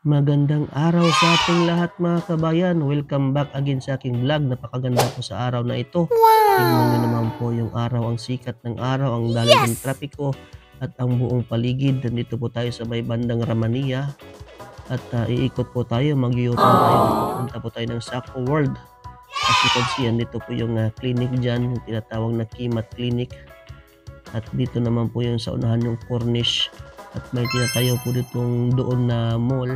Magandang araw sa ating lahat mga kabayan. Welcome back again sa aking vlog. Napakaganda po sa araw na ito. Tingnan nyo naman po yung araw, ang sikat ng araw, ang daloy ng trapiko at ang buong paligid. Nandito po tayo sa may bandang Ramania at iikot po tayo, mag-U-turn tayo at pupunta po tayo ng Saco World. As you can see, andito po yung clinic dyan, yung tinatawag na Kimat Clinic. At dito naman po yung sa unahan yung Cornish. At may tinatayo po ditong doon na mall,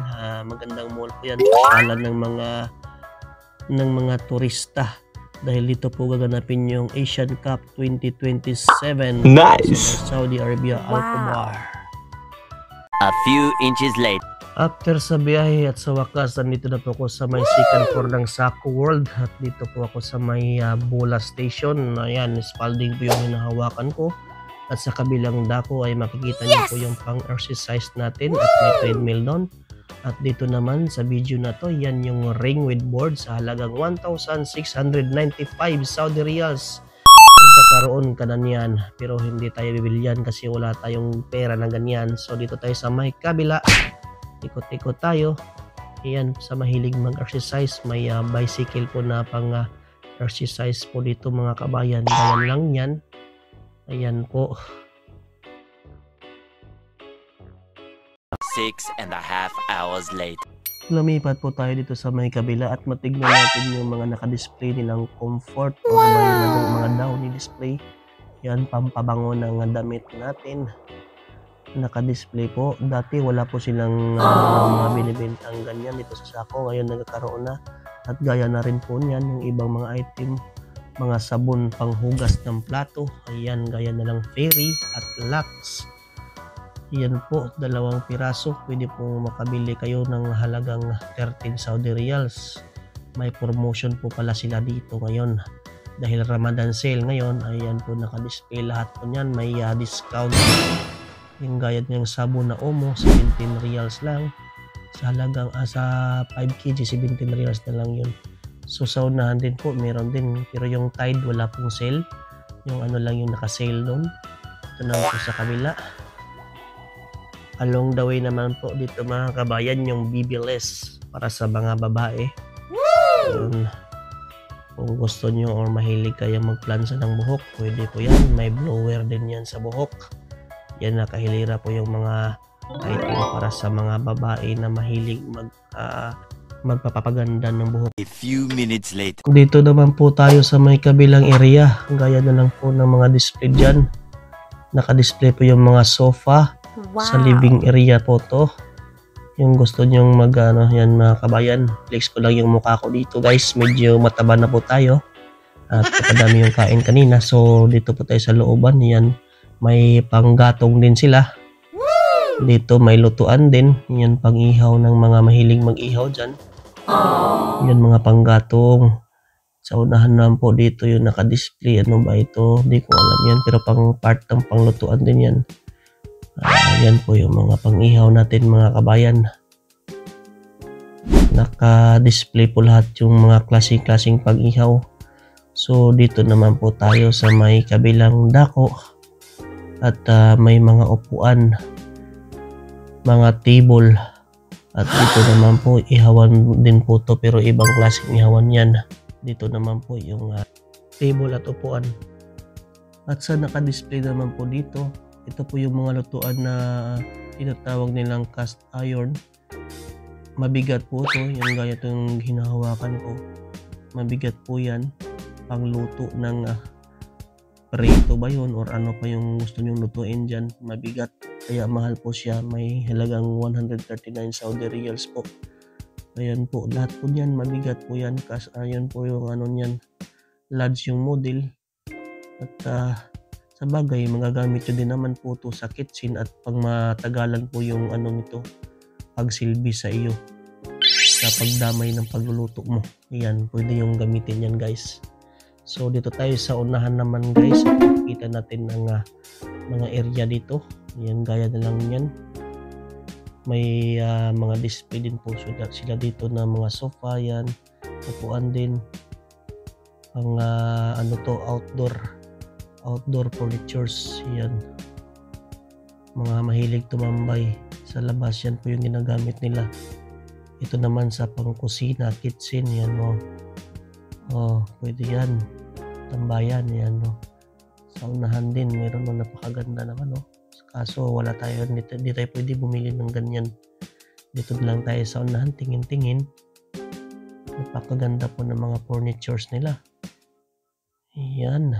magandang mall po yan, pasyalan ng mga turista dahil dito po gaganapin yung Asian Cup 2027 Nice! sa Saudi Arabia, Alcobar. A few inches later. After sa biyahe at sa wakas, nandito na po ako sa may second floor ng Saco World at dito po ako sa may Bola Station. Ayan, spalding po yung hinahawakan ko. At sa kabilang dako ay makikita niyo po yung pang-exercise natin at may treadmill doon. At dito naman sa video na to, yan yung ring with board sa halagang 1,695 Saudi Riyals. Magkakaroon ka na niyan, pero hindi tayo bibili yan kasi wala tayong pera na ganyan. So dito tayo sa may kabila, ikot-ikot tayo. Yan, sa mahilig mag-exercise, may bicycle po na pang-exercise po dito mga kabayan. Ganyan lang yan. Ayan po. 6.5 hours later. Lumipat po tayo dito sa may kabila at matignan natin yung mga nakadisplay nilang comfort o mga downy display. Yan, pampabango ng damit natin. Nakadisplay po. Dati wala po silang mga binibentang ganyan dito sa Saco. Ngayon nagkakaroon na. At gaya na rin po niyan yung ibang mga item. Mga sabon panghugas ng plato, ayan, gaya na lang Fairy at Lux. Yan po, 2 piraso, pwede po makabili kayo ng halagang 13 Saudi Riyals. May promotion po pala sila dito ngayon dahil Ramadan sale ngayon. Ayan po, nakadisplay lahat po niyan, may discount. Yung gaya ng sabon na Omo, 17 Riyals lang sa halagang sa 5 kg, 17 Riyals na lang yun. So sa unahan din po meron din, pero yung Tide wala pong sale, yung ano lang yung naka-sale doon. Ito naman po sa kabila. Along the way naman po dito mga kabayan yung BBLS para sa mga babae. Yun. Kung gusto nyo or mahilig kayo magplansa ng buhok, pwede po yan. May blower din yan sa buhok. Yan, nakahilira po yung mga item para sa mga babae na mahilig magpapaganda ng buhok. A few minutes later. Dito naman po tayo sa may kabilang area. Gaya na lang po ng mga display dyan. Naka-display po yung mga sofa. Wow. Sa living area po to. Yung gusto nyong yan mga kabayan. Flex ko lang yung mukha ko dito guys. Medyo mataba na po tayo. At kadami yung kain kanina. So dito po tayo sa looban. Yan. May panggatong din sila. Dito may lutuan din. Yan pang-ihaw ng mga mahilig mag-ihaw dyan. Yan mga panggatong. Sa unahan naman po dito yung naka-display. Ano ba ito? Hindi ko alam yan. Pero pang part ng panglutuan din yan. Yan po yung mga pang-ihaw natin mga kabayan. Naka-display po lahat yung mga klaseng-klaseng pag-ihaw. So dito naman po tayo sa may kabilang dako. At may mga upuan. Mga table. At dito naman po, ihawan din po to pero ibang klaseng ihawan yan. Dito naman po yung table at upuan. At sa naka-display naman po dito, ito po yung mga lutuan na tinatawag nilang cast iron. Mabigat po ito, yung gaya itong hinahawakan ko. Mabigat po yan, pangluto ng prito ba yun or ano pa yung gusto nyong lutuin dyan. Mabigat. Kaya mahal po siya, may halagang 139 Saudi Riyals po. Ayan po, lahat po niyan, mabigat po yan. Kasi ayan po yung ano niyan, large yung model. At sa bagay, magagamit nyo din naman po to sa kitchen at pag matagalan po yung ano nito, pagsilbi sa iyo. Sa pagdamay ng pagluluto mo. Ayan, pwede yung gamitin yan guys. So dito tayo sa unahan naman guys, kita natin ng mga area dito. Yan, gaya na lang yan. May mga display din po sila dito na mga sofa yan. Upuan din. Ang ano to, outdoor furnitures yan. Mga mahilig tumambay sa labas, yan po yung ginagamit nila. Ito naman sa pangkusina, kitchen, yan o. Pwede yan. Tambayan, yan o. Sa unahan din, meron o, napakaganda naman o. Kaso wala tayo, hindi tayo pwede bumili ng ganyan. Dito lang tayo sa unahan, tingin-tingin. Napakaganda po ng mga furnitures nila. Yan.